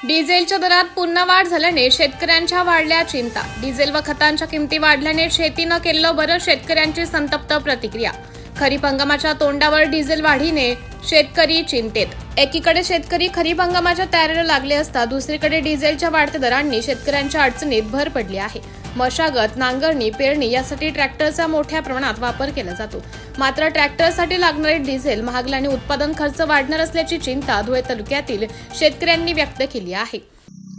डिझेलच्या दरात पुन्हा वाढ झाल्याने शेतकऱ्यांच्या वाढल्या चिंता। डिझेल व खतांच्या किमती वाढल्याने शेती न केलं बरं, शेतकऱ्यांची संतप्त प्रतिक्रिया। खरीप हंगामाच्या तोंडावर डिझेल वाढीने शेतकरी चिंतेत। एकीकडे शेतकरी खरीप हंगामाच्या तयारीला लागले असता दुसरीकडे डिझेलच्या वाढत्या दरांनी शेतकऱ्यांच्या अडचणीत भर पडली आहे। मशागत, नांगरणी, पेरणी यासाठी ट्रॅक्टरचा मोठ्या प्रमाणात वापर केला जातो। मात्र ट्रॅक्टरसाठी लागणारे डिझेल महागल्याने उत्पादन खर्च वाढणार असल्याची चिंता धुळे तालुक्यातील शेतकऱ्यांनी व्यक्त केली आहे।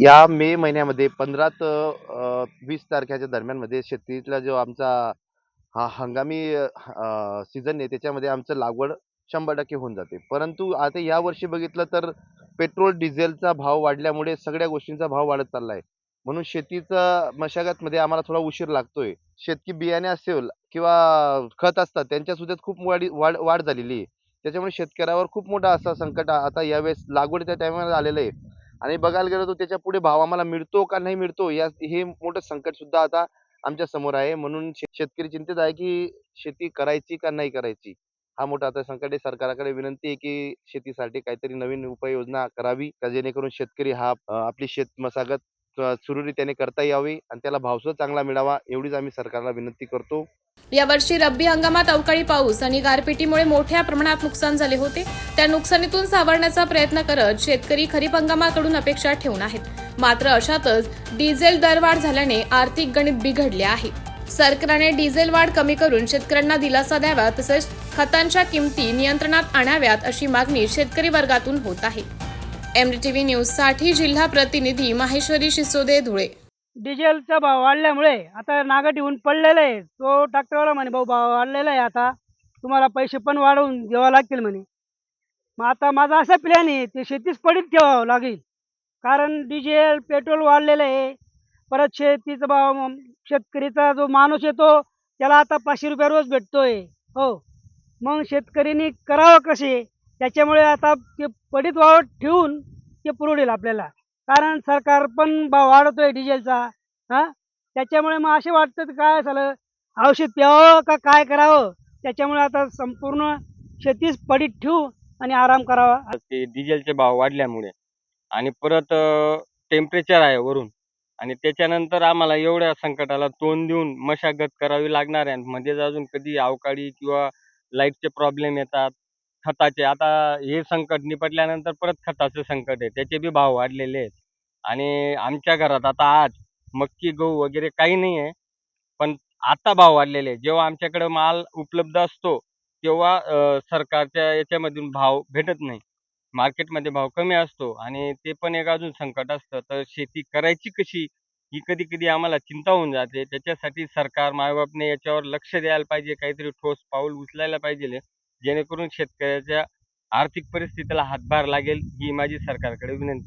या मे महिन्यामध्ये 15 ते 20 तारखेच्या दरम्यानमध्ये शेतीतला जो आमचा हा हंगामी सीझन आहे त्याच्यामध्ये आमचं लागवड 100% होऊन जाते। परंतु आता यावर्षी बघितलं तर पेट्रोल डिझेलचा भाव वाढल्यामुळे सगळ्या गोष्टींचा भाव वाढत चालला आहे। म्हणून शेतीचा मशागतमध्ये आम्हाला थोडा उशीर लागतोय। शेतकी बियाणे असेल किंवा खत असतात त्यांच्या सुद्धा खूप वाढ झालेली आहे। त्याच्यामुळे शेतकऱ्यावर खूप मोठा असा संकट आता यावेळेस लागवडीच्या टायमाला आलेलं आहे। आणि बघायला गेलो तर त्याच्या पुढे भाव आम्हाला मिळतो का नाही मिळतो हे मोठं संकट सुद्धा आता आमच्या समोर आहे। म्हणून शेतकरी चिंतित आहे की शेती करायची का नाही करायची, हा मोठा आता संकट आहे। सरकारकडे विनंती आहे की शेतीसाठी काहीतरी नवीन उपाययोजना करावी का जेणेकरून शेतकरी हा आपली शेत मशागत सुरळीतपणे करता यावी आणि त्याला भाव सुद्धा चांगला मिळावा, एवढीच आम्ही सरकारला विनंती करतो। यावर्षी रब्बी हंगामात अवकाळी पाऊस आणि गारपिटीमुळे मोठ्या प्रमाणात नुकसान झाले होते। त्या नुकसानीतून सावरण्याचा प्रयत्न करत शेतकरी खरीप हंगामाकडून अपेक्षा ठेवून आहेत। मात्र अशातच डिझेल दरवाढ झाल्याने आर्थिक गणित बिघडले आहे। सरकारने डिझेल वाढ कमी करून शेतकऱ्यांना दिलासा द्यावा, तसेच खतांच्या किमती नियंत्रणात आणाव्यात अशी मागणी शेतकरी वर्गातून होत आहे। MDTV न्यूजसाठी जिल्हा प्रतिनिधी माहेश्वरी शिसोदे, धुळे। डिझेलचा भाव वाढल्यामुळे आता नागाटी होऊन पडलेला आहे। तो ट्रॅक्टरवाला म्हणे भाऊ भाव वाढलेला आहे, आता तुम्हाला पैसे पण वाढवून द्यावं लागतील म्हणे। मग आता माझा असा प्लॅन आहे ते शेतीच पडीत ठेवावं लागेल, कारण डिझेल पेट्रोल वाढलेलं आहे। परत शेतीचा भाव, शेतकरीचा जो माणूस येतो त्याला आता 500 रुपये रोज भेटतोय। हो, मग शेतकऱ्यांनी करावं कसे? त्याच्यामुळे आता ते पडीत वाढ ठेवून ते पुरवडेल आपल्याला, कारण सरकार पण भाव वाढवतोय डिझेलचा। त्याच्यामुळे मग असे वाटतं काय झालं, औषध प्यावं का काय करावं? त्याच्यामुळे आता संपूर्ण शेतीच पडीत ठेवू आणि आराम करावा। ते डिझेलचे भाव वाढल्यामुळे आणि परत टेम्परेचर आहे वरून, आणि त्याच्यानंतर आम्हाला एवढ्या संकटाला तोंड देऊन मशागत करावी लागणार आहे। मध्येच अजून कधी अवकाळी किंवा लाईटचे प्रॉब्लेम येतात, खताचे। आता हे संकट निपटल्यानंतर परत खताचं संकट आहे, त्याचे बी भाव वाढलेले आहेत। आणि आमच्या घरात आता आज मक्की, गहू वगैरे काही नाही आहे, पण आता भाव वाढलेले आहेत। जेव्हा आमच्याकडे माल उपलब्ध असतो तेव्हा सरकारच्या याच्यामधून भाव भेटत नाही, मार्केटमध्ये भाव कमी असतो, आणि ते पण एक अजून संकट असतं। तर शेती करायची कशी ही कधी कधी आम्हाला चिंता होऊन जाते। त्याच्यासाठी सरकार, मायबापने याच्यावर लक्ष द्यायला पाहिजे, काहीतरी ठोस पाऊल उचलायला पाहिजे, जेणेकरून शेतकऱ्याच्या आर्थिक परिस्थितीला हातभार लागेल, ही माझी सरकारकडे विनंती।